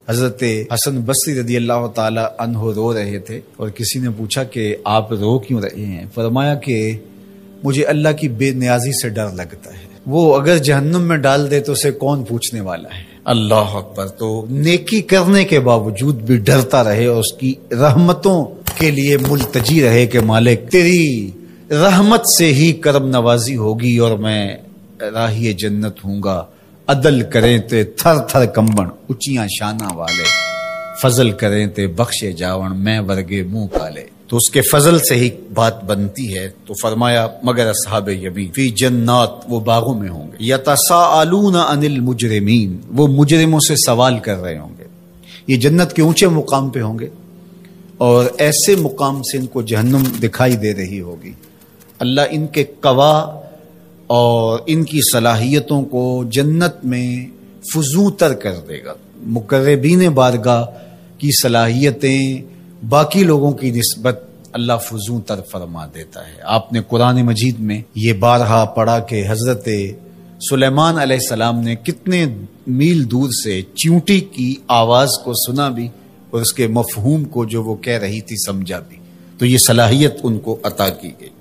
حضرت حسن بصری رضی اللہ تعالی عنہ رو رہے تھے اور کسی نے پوچھا کہ آپ رو کیوں رہے ہیں؟ فرمایا کہ مجھے اللہ کی بے نیازی سے ڈر لگتا ہے، وہ اگر جہنم میں ڈال دے تو اسے کون پوچھنے والا ہے۔ اللہ اکبر۔ تو نیکی کرنے کے باوجود بھی ڈرتا رہے اور اس کی رحمتوں کے لیے ملتجی رہے کہ مالک تیری رحمت سے ہی کرم نوازی ہوگی اور میں راہی جنت ہوں گا۔ عدل کریں تے تھر تھر کمبن اچیاں شانہ والے، فضل کریں تے بخشے جاون میں ورگے منہ کالے۔ تو اس کے فضل سے ہی بات بنتی ہے۔ تو فرمایا مگر اصحاب یمین فی جنات، وہ باغوں میں ہوں گے، یتساءلون عن المجرمین، وہ مجرموں سے سوال کر رہے ہوں گے۔ یہ جنت کے اونچے مقام پہ ہوں گے اور ایسے مقام سے ان کو جہنم دکھائی دے رہی ہوگی۔ اللہ ان کے قوا اور ان کی صلاحیتوں کو جنت میں فزوں تر کر دے گا۔ مقربین بارگاہ کی صلاحیتیں باقی لوگوں کی نسبت اللہ فزوں تر فرما دیتا ہے۔ آپ نے قرآن مجید میں یہ بارہا پڑھا کہ حضرت سلیمان علیہ السلام نے کتنے میل دور سے چیونٹی کی آواز کو سنا بھی اور اس کے مفہوم کو جو وہ کہہ رہی تھی سمجھا بھی۔ تو یہ صلاحیت ان کو عطا کی گئی۔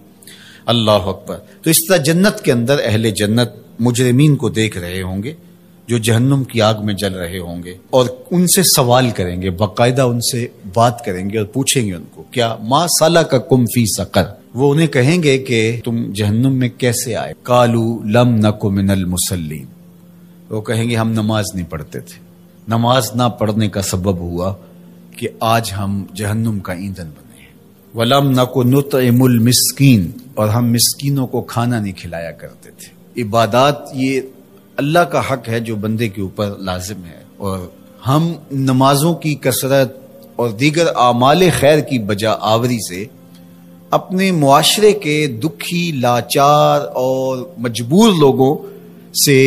اللہ اکبر۔ تو اس طرح جنت کے اندر اہل جنت مجرمین کو دیکھ رہے ہوں گے جو جہنم کی آگ میں جل رہے ہوں گے اور ان سے سوال کریں گے، باقاعدہ ان سے بات کریں گے اور پوچھیں گے ان کو کیا ما سلککم فی سقر، وہ انہیں کہیں گے کہ تم جہنم میں کیسے آئے؟ قالوا لم نک من المصلین، وہ کہیں گے ہم نماز نہیں پڑھتے تھے۔ نماز نہ پڑھنے کا سبب ہوا کہ آج ہم جہنم کا ایندھن بنے۔ وَلَمْ نَكُ نُطْعِمُ الْمِسْكِينَ، اور ہم مسکینوں کو کھانا نہیں کھلایا کرتے تھے۔ عبادات یہ اللہ کا حق ہے جو بندے کے اوپر لازم ہے، اور ہم نمازوں کی کثرت اور دیگر اعمال خیر کی بجا آوری سے اپنے معاشرے کے دکھی، لاچار اور مجبور لوگوں سے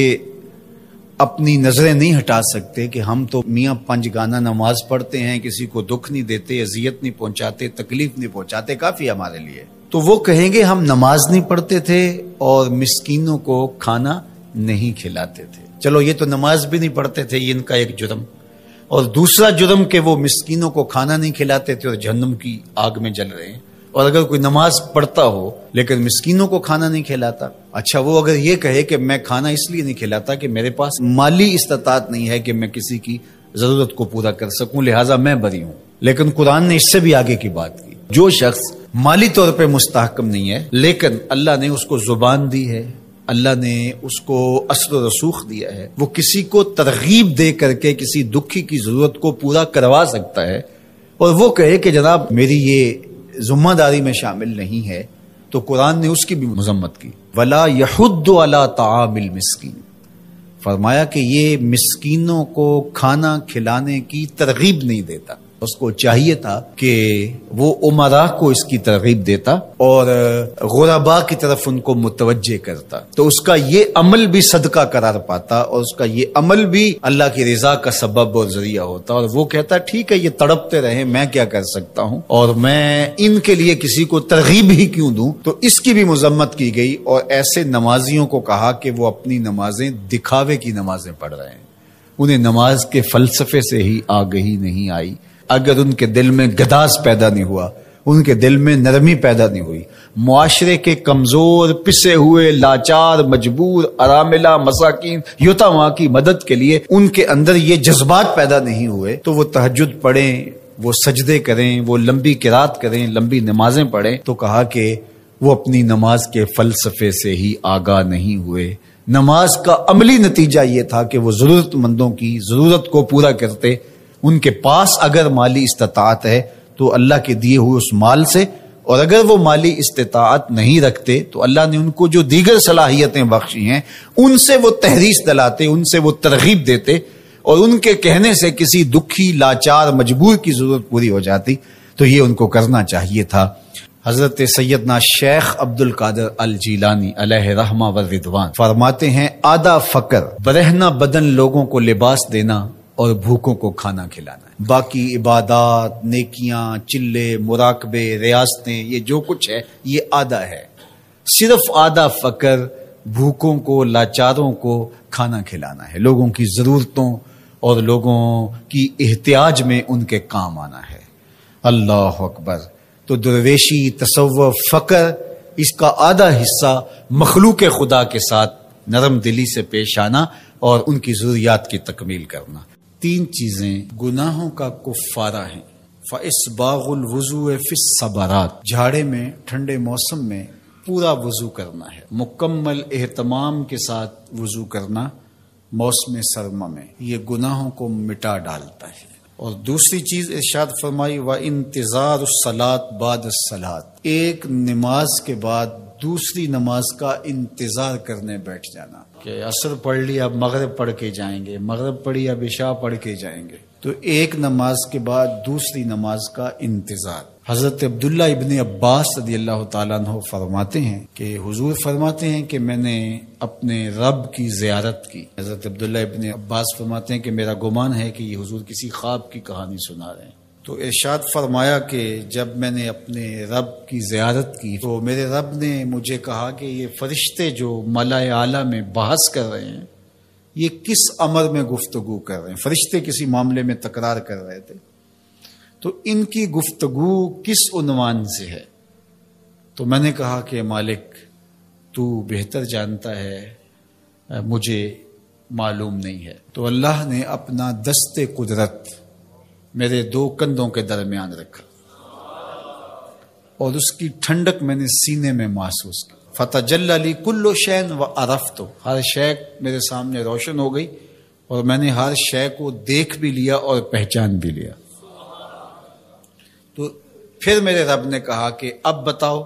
اپنی نظریں نہیں ہٹا سکتے کہ ہم تو میاں پنج گانا نماز پڑھتے ہیں، کسی کو دکھ نہیں دیتے، اذیت نہیں پہنچاتے، تکلیف نہیں پہنچاتے، کافی ہمارے لیے۔ تو وہ کہیں گے ہم نماز نہیں پڑھتے تھے اور مسکینوں کو کھانا نہیں کھلاتے تھے۔ چلو یہ تو نماز بھی نہیں پڑھتے تھے، یہ ان کا ایک جرم، اور دوسرا جرم کہ وہ مسکینوں کو کھانا نہیں کھلاتے تھے اور جہنم کی آگ میں جل رہے ہیں۔ اور اگر کوئی نماز پڑھتا ہو لیکن مسکینوں کو کھانا نہیں کھلاتا، اچھا وہ اگر یہ کہے کہ میں کھانا اس لیے نہیں کھلاتا کہ میرے پاس مالی استطاعت نہیں ہے کہ میں کسی کی ضرورت کو پورا کر سکوں، لہٰذا میں بری ہوں۔ لیکن قرآن نے اس سے بھی آگے کی بات کی، جو شخص مالی طور پہ مستحکم نہیں ہے لیکن اللہ نے اس کو زبان دی ہے، اللہ نے اس کو اثر و رسوخ دیا ہے، وہ کسی کو ترغیب دے کر کے کسی دکھی کی ضرورت کو پورا کروا سکتا ہے، اور وہ کہے کہ جناب میری یہ ذمہ داری میں شامل نہیں ہے، تو قرآن نے اس کی بھی مذمت کی۔ وَلَا يَحُضُّ عَلَىٰ طَعَامِ الْمِسْكِينِ، فرمایا کہ یہ مسکینوں کو کھانا کھلانے کی ترغیب نہیں دیتا۔ اس کو چاہیے تھا کہ وہ امراء کو اس کی ترغیب دیتا اور غرباء کی طرف ان کو متوجہ کرتا، تو اس کا یہ عمل بھی صدقہ قرار پاتا اور اس کا یہ عمل بھی اللہ کی رضا کا سبب اور ذریعہ ہوتا، اور وہ کہتا ٹھیک ہے یہ تڑپتے رہے، میں کیا کر سکتا ہوں اور میں ان کے لیے کسی کو ترغیب ہی کیوں دوں۔ تو اس کی بھی مذمت کی گئی اور ایسے نمازیوں کو کہا کہ وہ اپنی نمازیں دکھاوے کی نمازیں پڑھ رہے ہیں، انہیں نماز کے فلسفے سے ہی آگہی نہیں آئی۔ اگر ان کے دل میں گداز پیدا نہیں ہوا، ان کے دل میں نرمی پیدا نہیں ہوئی، معاشرے کے کمزور، پسے ہوئے، لاچار، مجبور، اراملہ، مساکین، یتاما کی مدد کے لیے ان کے اندر یہ جذبات پیدا نہیں ہوئے، تو وہ تہجد پڑھیں، وہ سجدے کریں، وہ لمبی قرات کریں، لمبی نمازیں پڑھیں، تو کہا کہ وہ اپنی نماز کے فلسفے سے ہی آگاہ نہیں ہوئے۔ نماز کا عملی نتیجہ یہ تھا کہ وہ ضرورت مندوں کی ضرورت کو پورا کرتے، ان کے پاس اگر مالی استطاعت ہے تو اللہ کے دیے ہوئے اس مال سے، اور اگر وہ مالی استطاعت نہیں رکھتے تو اللہ نے ان کو جو دیگر صلاحیتیں بخشی ہیں ان سے وہ تحریص دلاتے، ان سے وہ ترغیب دیتے، اور ان کے کہنے سے کسی دکھی، لاچار، مجبور کی ضرورت پوری ہو جاتی۔ تو یہ ان کو کرنا چاہیے تھا۔ حضرت سیدنا شیخ عبد القادر الجیلانی علیہ رحمہ و رضوان فرماتے ہیں آدھا فقر برہنہ بدن لوگوں کو لباس دینا اور بھوکوں کو کھانا کھلانا ہے، باقی عبادات، نیکیاں، چلے، مراقبے، ریاستیں، یہ جو کچھ ہے یہ آدھا ہے۔ صرف آدھا فقر بھوکوں کو، لاچاروں کو کھانا کھلانا ہے، لوگوں کی ضرورتوں اور لوگوں کی احتیاج میں ان کے کام آنا ہے۔ اللہ اکبر۔ تو درویشی، تصوف، فقر، اس کا آدھا حصہ مخلوق خدا کے ساتھ نرم دلی سے پیش آنا اور ان کی ضروریات کی تکمیل کرنا۔ تین چیزیں گناہوں کا کفارہ ہیں۔ فَإِسْبَاغُ الْوُضُوءِ فِي الصَّبَرَاتِ، جھاڑے میں، ٹھنڈے موسم میں پورا وضو کرنا ہے، مکمل اہتمام کے ساتھ وضو کرنا موسم سرما میں، یہ گناہوں کو مٹا ڈالتا ہے۔ اور دوسری چیز ارشاد فرمائی وَإِنْتِظَارُ الصَّلَاةِ بَعْدَ الصَّلَاةِ، ایک نماز کے بعد دوسری نماز کا انتظار کرنے بیٹھ جانا، کہ عصر پڑھ لی اب مغرب پڑھ کے جائیں گے، مغرب پڑھی اب عشاء پڑھ کے جائیں گے، تو ایک نماز کے بعد دوسری نماز کا انتظار۔ حضرت عبداللہ ابن عباس رضی اللہ تعالیٰ عنہ فرماتے ہیں کہ حضور فرماتے ہیں کہ میں نے اپنے رب کی زیارت کی۔ حضرت عبداللہ ابن عباس فرماتے ہیں کہ میرا گمان ہے کہ یہ حضور کسی خواب کی کہانی سنا رہے ہیں۔ تو ارشاد فرمایا کہ جب میں نے اپنے رب کی زیارت کی تو میرے رب نے مجھے کہا کہ یہ فرشتے جو ملائے اعلیٰ میں بحث کر رہے ہیں یہ کس امر میں گفتگو کر رہے ہیں، فرشتے کسی معاملے میں تکرار کر رہے تھے، تو ان کی گفتگو کس عنوان سے ہے؟ تو میں نے کہا کہ مالک تو بہتر جانتا ہے، مجھے معلوم نہیں ہے۔ تو اللہ نے اپنا دست قدرت میرے دو کندھوں کے درمیان رکھا اور اس کی ٹھنڈک میں نے سینے میں محسوس کی۔ فتجلی لی کل شیء وعرفت، ہر شے میرے سامنے روشن ہو گئی اور میں نے ہر شے کو دیکھ بھی لیا اور پہچان بھی لیا۔ تو پھر میرے رب نے کہا کہ اب بتاؤ،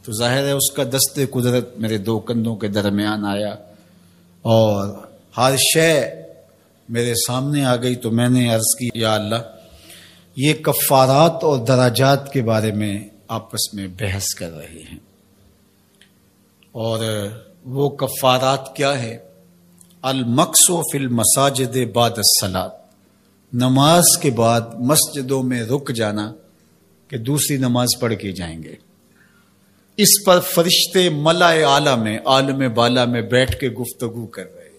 تو ظاہر ہے اس کا دست قدرت میرے دو کندھوں کے درمیان آیا اور ہر شے میرے سامنے آ گئی۔ تو میں نے عرض کی یا اللہ یہ کفارات اور درجات کے بارے میں آپس میں بحث کر رہے ہیں، اور وہ کفارات کیا ہے؟ المکث فی المساجد بعد الصلاۃ، نماز کے بعد مسجدوں میں رک جانا کہ دوسری نماز پڑھ کے جائیں گے۔ اس پر فرشتے ملائے اعلیٰ میں، عالم بالا میں بیٹھ کے گفتگو کر رہے ہیں۔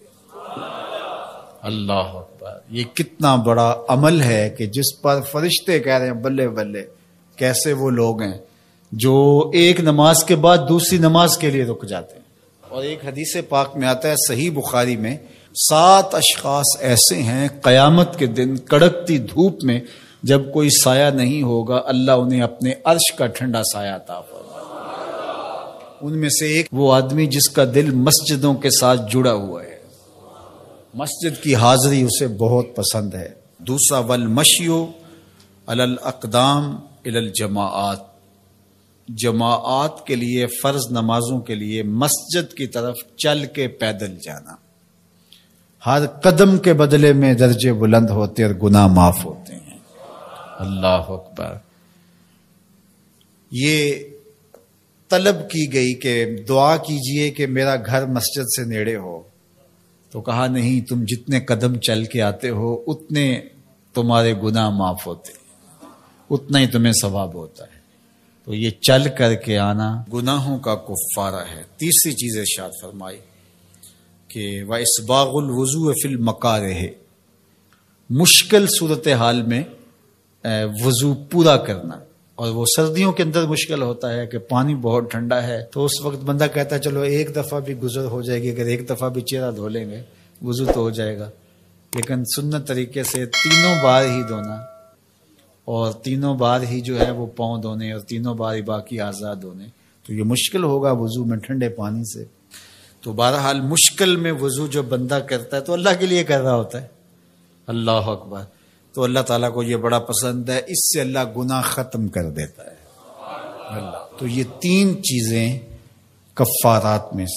اللہ اکبر، یہ کتنا بڑا عمل ہے کہ جس پر فرشتے کہہ رہے ہیں بلے بلے، کیسے وہ لوگ ہیں جو ایک نماز کے بعد دوسری نماز کے لیے رک جاتے ہیں۔ اور ایک حدیث پاک میں آتا ہے صحیح بخاری میں، 7 اشخاص ایسے ہیں قیامت کے دن کڑکتی دھوپ میں جب کوئی سایہ نہیں ہوگا اللہ انہیں اپنے عرش کا ٹھنڈا سایہ عطا فرمائے۔ ان میں سے ایک وہ آدمی جس کا دل مسجدوں کے ساتھ جڑا ہوا ہے، مسجد کی حاضری اسے بہت پسند ہے۔ دوسرا والمشی علی الاقدام الی الجماعات، جماعات کے لیے فرض نمازوں کے لیے مسجد کی طرف چل کے پیدل جانا، ہر قدم کے بدلے میں درجے بلند ہوتے اور گناہ معاف ہوتے ہیں۔ اللہ اکبر۔ یہ طلب کی گئی کہ دعا کیجئے کہ میرا گھر مسجد سے نیڑے ہو، تو کہا نہیں، تم جتنے قدم چل کے آتے ہو اتنے تمہارے گناہ معاف ہوتے ہیں، اتنا ہی تمہیں ثواب ہوتا ہے۔ تو یہ چل کر کے آنا گناہوں کا کفارہ ہے۔ تیسری چیز ارشاد فرمائی کہ وَإِسْبَاغُ الْوُضُوءِ فِي الْمَكَارِهِ، مشکل صورتحال میں وضو پورا کرنا، اور وہ سردیوں کے اندر مشکل ہوتا ہے کہ پانی بہت ٹھنڈا ہے، تو اس وقت بندہ کہتا ہے چلو ایک دفعہ بھی گزر ہو جائے گی، اگر ایک دفعہ بھی چہرہ دھو لیں گے وضو تو ہو جائے گا، لیکن سنت طریقے سے 3 بار ہی دھونا، اور 3 بار ہی جو ہے وہ پاؤں دھونے، اور 3 بار ہی باقی اعضاء دھونے، تو یہ مشکل ہوگا وضو میں ٹھنڈے پانی سے۔ تو بہرحال مشکل میں وضو جو بندہ کرتا ہے تو اللہ کے لیے کر رہا ہوتا ہے۔ اللہ اکبر۔ تو اللہ تعالیٰ کو یہ بڑا پسند ہے، اس سے اللہ گناہ ختم کر دیتا ہے۔ اللہ تو یہ 3 چیزیں کفارات میں سے